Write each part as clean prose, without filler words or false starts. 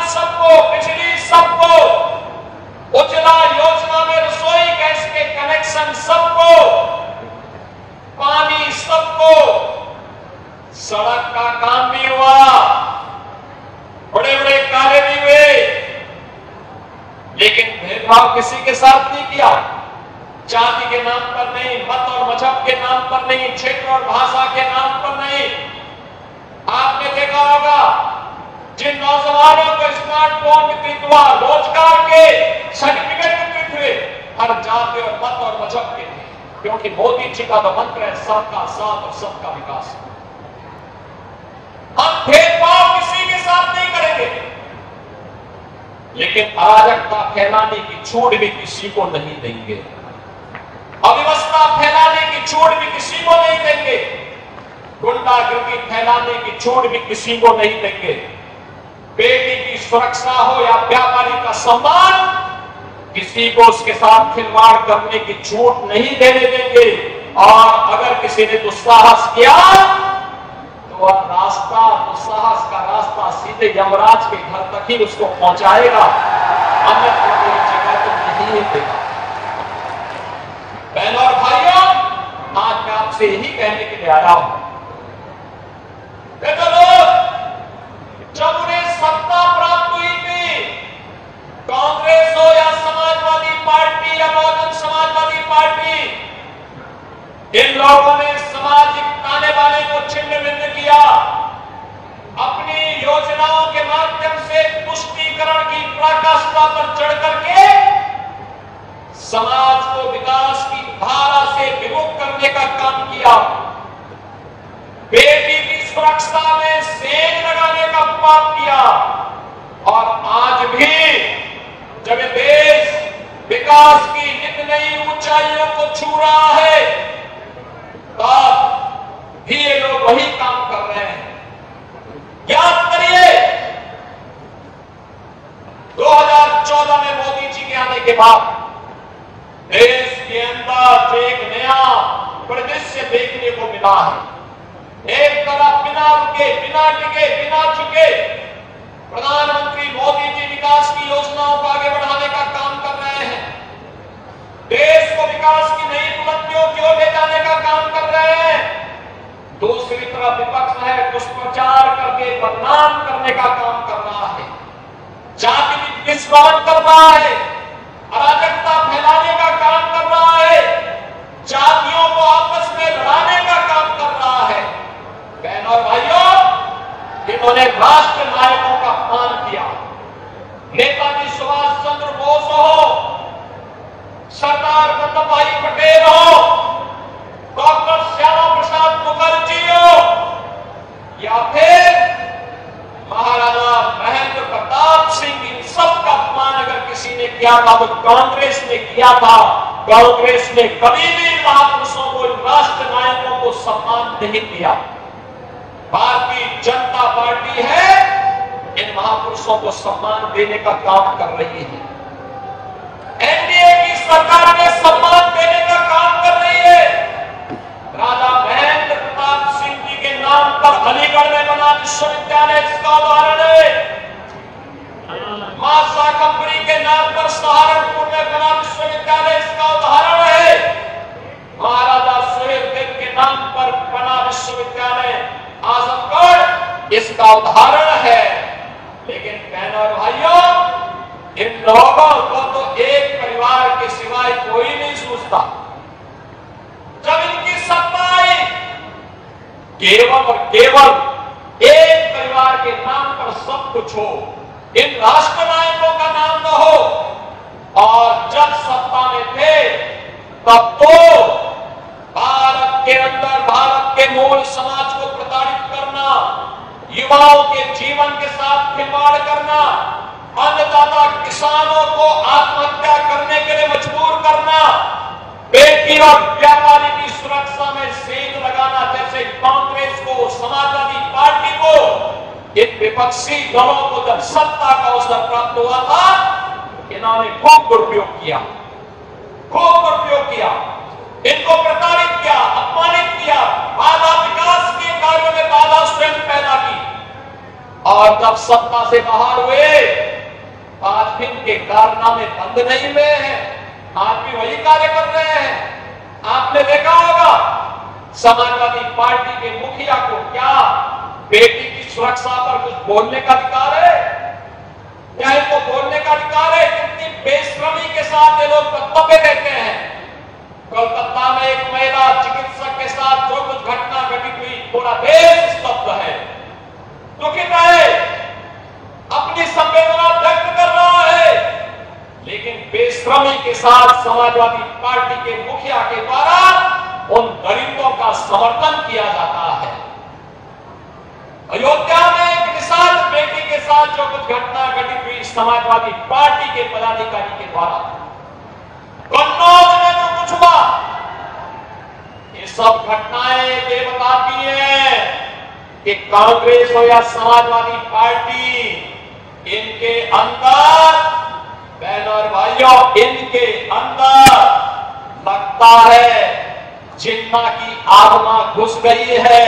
सबको, बिजली सबको, उज्ज्वला योजना में रसोई गैस के कनेक्शन सबको, पानी सबको, सड़क का काम भी हुआ, बड़े बड़े कार्य भी हुए, लेकिन भेदभाव किसी के साथ नहीं किया। जाति के नाम पर नहीं, मत और मजहब के नाम पर नहीं, क्षेत्र और भाषा के नाम पर नहीं। आपने देखा होगा जिन नौजवानों को स्मार्टफोन वितरित हुआ, रोजगार के सर्टिफिकेट वितरित हुए, हर जाति और मत और मजहब के थे, क्योंकि मोदी जी का तो मंत्र है सबका साथ और सबका विकास। हम भेदभाव किसी के साथ नहीं करेंगे, लेकिन अराजकता फैलाने की छूट भी किसी को नहीं देंगे, अव्यवस्था फैलाने की छूट भी किसी को नहीं देंगे, गुंडागर्दी फैलाने की छूट भी किसी को नहीं देंगे। बेटी की सुरक्षा हो या व्यापारी का सम्मान, किसी को उसके साथ खिलवाड़ करने की छूट नहीं देने देंगे। और अगर किसी ने दुस्साहस किया तो वह रास्ता, दुस्साहस का रास्ता सीधे यमराज के घर तक ही उसको पहुंचाएगा, अन्यथा कोई जगह तो नहीं देगा। बहनों और भाइयों, आज मैं आपसे यही कहने के लिए आया हूं, देखो लोग, जब उन्हें सत्ता प्राप्त हुई थी, कांग्रेस हो या समाजवादी पार्टी या बहुजन समाजवादी पार्टी, इन लोगों ने सामाजिक ताने बाने को छिन्न भिन्न किया, अपनी योजनाओं के माध्यम से तुष्टीकरण की पराकाष्ठा पर चढ़ करके समाज को विकास की धारा से विमुख करने का काम किया, बेटी की सुरक्षा में सेंध लगाने का पाप किया। और आज भी जब देश विकास की नित नई ऊंचाइयों को छू रहा है, तब भी ये लोग वही काम कर रहे हैं। याद करिए 2014 में मोदी जी के आने के बाद देश के अंदर एक नया परिदृश्य देखने को मिला है। एक तरफ बिना रुके, बिना टिके, बिना झुके प्रधानमंत्री मोदी जी विकास की योजनाओं को आगे बढ़ाने का काम कर रहे हैं, देश को विकास की नई बुलंदियों की ओर ले जाने का काम कर रहे हैं। दूसरी तरफ विपक्ष है, दुष्प्रचार करके बदनाम करने का काम कर रहा है, जाति विस्फोट कर रहा है, अराजकता फैलाने का काम कर रहा है, जातियों को आपस में लड़ाने का काम कर रहा है। बहनों और भाइयों, इन्होंने राष्ट्र नायकों का अपमान किया। नेताजी सुभाष चंद्र बोस हो, सरदार वल्लभ भाई पटेल हो, डॉक्टर श्यामा प्रसाद मुखर्जी हो, या फिर महाराजा महेंद्र प्रताप सिंह, इन सबका अपमान अगर किसी ने किया था तो कांग्रेस ने किया था। कांग्रेस ने कभी भी महापुरुषों को, राष्ट्र नायकों को सम्मान नहीं दिया। भारतीय जनता पार्टी है, इन महापुरुषों को सम्मान देने का काम कर रही है। एनडीए की सरकार ने सम्मान देने का काम कर रही है। राजा महेंद्र प्रताप सिंह जी के नाम पर अलीगढ़ में बना विश्वविद्यालय इसका उदाहरण है। मां शाकंभरी के नाम पर सहारनपुर में बना विश्वविद्यालय इसका उदाहरण है। महाराजा सुहेलदेव के नाम पर बना विश्वविद्यालय आजमगढ़ इसका उदाहरण है। लेकिन बहनों और भाइयों, इन लोगों को तो एक परिवार के सिवाय कोई नहीं सोचता। जब इनकी सत्ता आई, केवल और केवल एक परिवार के नाम पर सब कुछ हो, इन राष्ट्र नायकों का नाम न हो। और जब सत्ता में थे तब तो भारत के अंदर भारत के मूल समाज को प्रताड़ित करना, युवाओं के जीवन के साथ खिलवाड़ करना, अन्नदाता किसानों को आत्महत्या करने के लिए मजबूर करना, बेटी और व्यापारी की सुरक्षा में सेंध लगाना, जैसे कांग्रेस को, समाजवादी पार्टी को, इन विपक्षी दलों को जब सत्ता का अवसर प्राप्त हुआ था, इन्होंने खूब दुरुपयोग किया, खूब दुरुपयोग किया, इनको प्रताड़ित किया, अपमानित किया, बाधा, विकास के कार्यों में बाधा स्वयं पैदा की। और जब सत्ता से बाहर हुए, आज भी उनके कारनामे बंद नहीं हुए हैं, आज भी वही कार्य कर रहे हैं। आपने देखा होगा समाजवादी पार्टी के मुखिया को क्या बेटी की सुरक्षा पर कुछ बोलने का अधिकार है? क्या इनको बोलने का अधिकार है? कितनी बेशर्मी के साथ ये लोग वक्तव्य देते हैं। कोलकाता में एक महिला चिकित्सक के साथ जो कुछ घटना घटित हुई, पूरा देश स्तब्ध है, दुखित है, अपनी संवेदना व्यक्त कर रहा है, लेकिन बेशर्मी के साथ समाजवादी पार्टी के मुखिया के द्वारा उन दलितों का समर्थन किया जाता है। अयोध्या में एक निषाद बेटी के साथ जो कुछ घटना घटित हुई समाजवादी पार्टी के पदाधिकारी के द्वारा, कन्नौज में जो कुछ हुआ, ये सब घटनाएं ये बताती हैं कि कांग्रेस हो या समाजवादी पार्टी, इनके अंदर बहनों और भाइयों, इनके अंदर लगता है जिन्ना की आत्मा घुस गई है,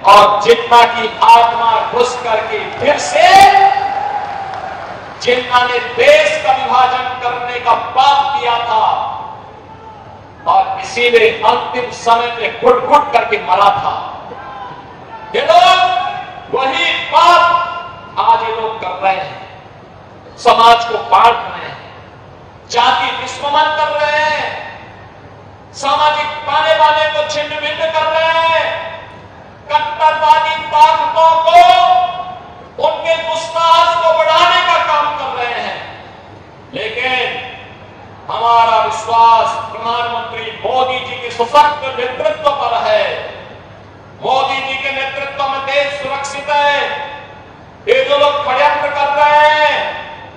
और जिन्ना की आत्मा घुस करके फिर से जिन्ना ने देश का विभाजन करने का पाप किया था, और इसीलिए अंतिम समय में घुट-घुट करके मरा था। ये लोग वही पाप आज ये लोग कर रहे हैं, समाज को बांट रहे हैं, जाति दुश्मन कर रहे हैं, सामाजिक पाने वाले को छिन्न भिन्न कर रहे हैं, कट्टरवादी ताकतों को, उनके दुस्साहस को बढ़ाने का काम कर रहे हैं। लेकिन हमारा विश्वास प्रधानमंत्री मोदी जी के सशक्त नेतृत्व पर है। मोदी जी के नेतृत्व में देश सुरक्षित है। ये जो लोग षड्यंत्र कर रहे हैं,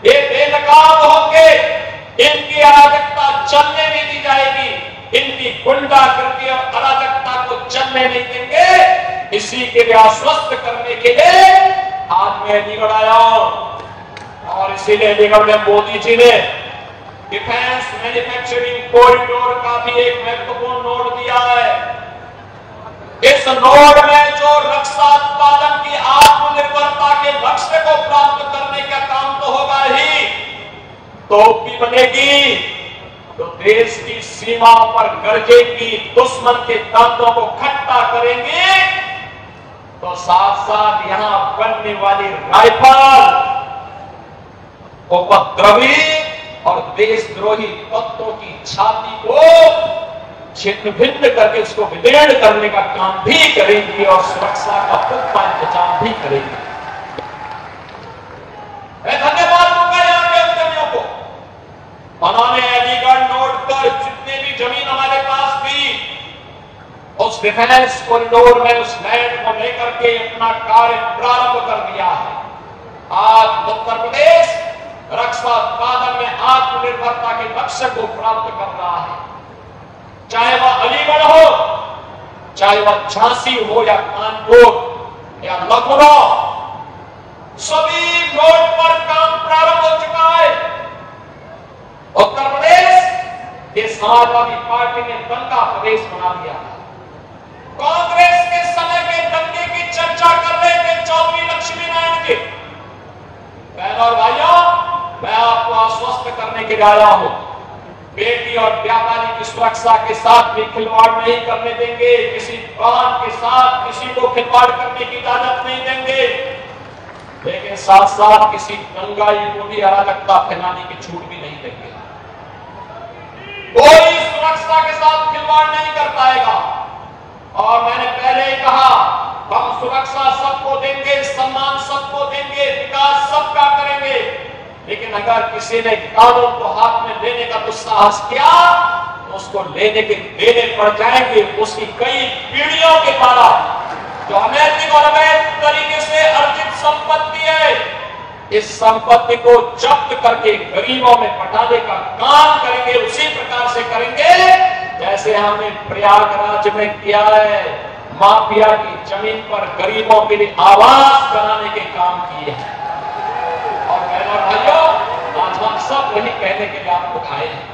ये बेनकाब होंगे, इनकी अराजकता चलने नहीं दी जाएगी, इनकी गुंडागर्दी और अराजकता को चलने नहीं देंगे। इसी के लिए आश्वस्त करने के लिए आज मैं अलीगढ़ आया हूं, और इसीलिए अलीगढ़ में मोदी जी ने डिफेंस मैन्युफैक्चरिंग कॉरिडोर का भी एक महत्वपूर्ण नोट दिया है। इस नोट में जो रक्षा उत्पादन की आत्मनिर्भरता के लक्ष्य को प्राप्त करने का काम तो होगा ही, तोप भी बनेगी, तो देश की सीमाओं पर गरजेगी, दुश्मन के दांतों को खट्टा करेंगे, तो साथ साथ यहां बनने वाली राइफल उपद्रवी और देशद्रोही तत्वों की छाती को छिन्न भिन्न करके उसको विलीन करने का काम भी करेंगी, और सुरक्षा का पुख्ता इंतजाम भी करेंगी। मैं धन्यवाद दूंगा यहां के उद्यमियों को, उन्होंने अलीगढ़ नोट पर जितने भी जमीन हमारे पास थी, उस डिफेंस कॉरिडोर में उस लैंड को लेकर के अपना कार्य प्रारंभ कर दिया है। आज उत्तर प्रदेश रक्षा उत्पादन में आत्मनिर्भरता के लक्ष्य को प्राप्त कर रहा है। चाहे वह अलीगढ़ हो, चाहे वह झांसी हो, या कानपुर या लखनऊ, सभी नोट पर काम प्रारंभ हो चुका है। उत्तर प्रदेश ये समाजवादी पार्टी ने दंगा प्रदेश बना दिया। कांग्रेस के समय के दंगे की चर्चा कर रहे थे चौधरी लक्ष्मी नारायण जी। बहनों और भाइयों, मैं आपको आश्वस्त करने के लिए आया हूं, बेटी और व्यापारी की सुरक्षा के साथ भी खिलवाड़ नहीं करने देंगे, किसी वाहन के साथ किसी को खिलवाड़ करने की इजाजत नहीं देंगे, लेकिन साथ साथ किसी दंगाई को भी अराजकता फैलाने की छूट भी नहीं देंगे। कोई सुरक्षा के साथ खिलवाड़ नहीं कर पाएगा। और मैंने पहले ही कहा, हम सुरक्षा सबको देंगे, सम्मान सबको देंगे, विकास सबका करेंगे, लेकिन अगर किसी ने कानून को हाथ में लेने का दुस्साहस किया, तो उसको लेने के देने पड़ जाएंगे। उसकी कई पीढ़ियों के द्वारा जो अनैतिक और अवैध तरीके से अर्जित संपत्ति है, इस संपत्ति को जब्त करके गरीबों में बंटाने का काम करेंगे। उसी प्रकार से करेंगे जैसे हमने प्रयागराज में किया है, माफिया की जमीन पर गरीबों के लिए आवास बनाने के काम किए हैं। और बहनों और भाइयों, आज हम सब वही कहने के लिए आपको आए हैं।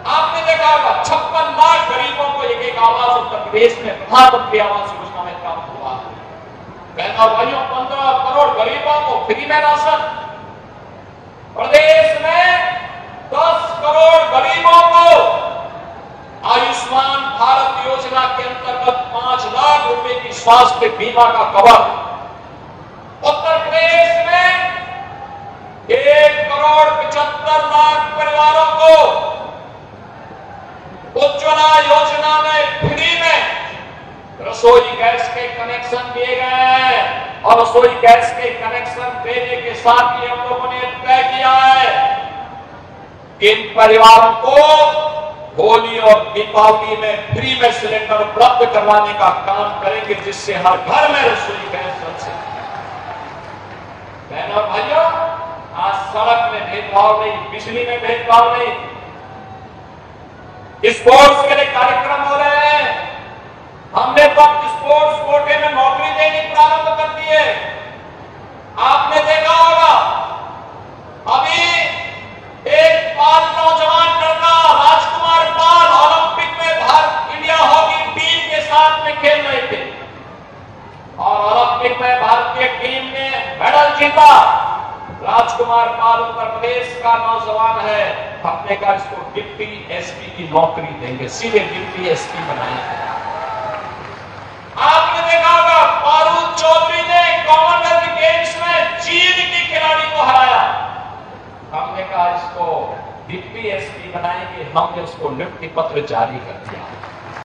आपने देखा होगा 56 लाख गरीबों को एक एक आवास उत्तर प्रदेश में प्रधानमंत्री आवास योजना में प्राप्त हुआ। बहनों भाइयों, 15 करोड़ गरीबों को फ्री में राशन। प्रदेश में 10 करोड़ गरीबों को आयुष्मान भारत योजना के अंतर्गत 5 लाख रुपए की स्वास्थ्य बीमा का कवर। उत्तर प्रदेश में 1 करोड़ 75 लाख परिवारों को उज्ज्वला योजना में फ्री में रसोई गैस के कनेक्शन दिए गए हैं। और रसोई गैस के कनेक्शन देने के साथ ही हम लोगों ने तय किया है कि इन परिवारों को होली और दीपावली में फ्री में सिलेंडर उपलब्ध करवाने का काम करेंगे, जिससे हर घर में रसोई गैस बन सके। बहनों भाइयों, आज सड़क में भेदभाव नहीं, बिजली में भेदभाव नहीं, स्पोर्ट्स के लिए कार्यक्रम हो रहे हैं। हमने तो स्पोर्ट्स कोटे में नौकरी देनी प्रारंभ कर दी है। आपने देखा होगा, अभी एक पाल नौजवान लड़का राजकुमार पाल ओलंपिक में भारत इंडिया हॉकी टीम के साथ में खेल रहे थे और ओलंपिक में भारतीय टीम ने मेडल जीता। राजकुमार पाल उत्तर प्रदेश का नौजवान है। हमने कहा इसको डिप्टी एसपी की नौकरी देंगे, सीधे डिप्टी एसपी बनाएंगे। आपने देखा होगा, पारूल चौधरी ने कॉमनवेल्थ गेम्स में चीन की खिलाड़ी को हराया। हमने कहा इसको डिप्टी एसपी बनाएंगे, हमने उसको नियुक्ति पत्र जारी कर दिया।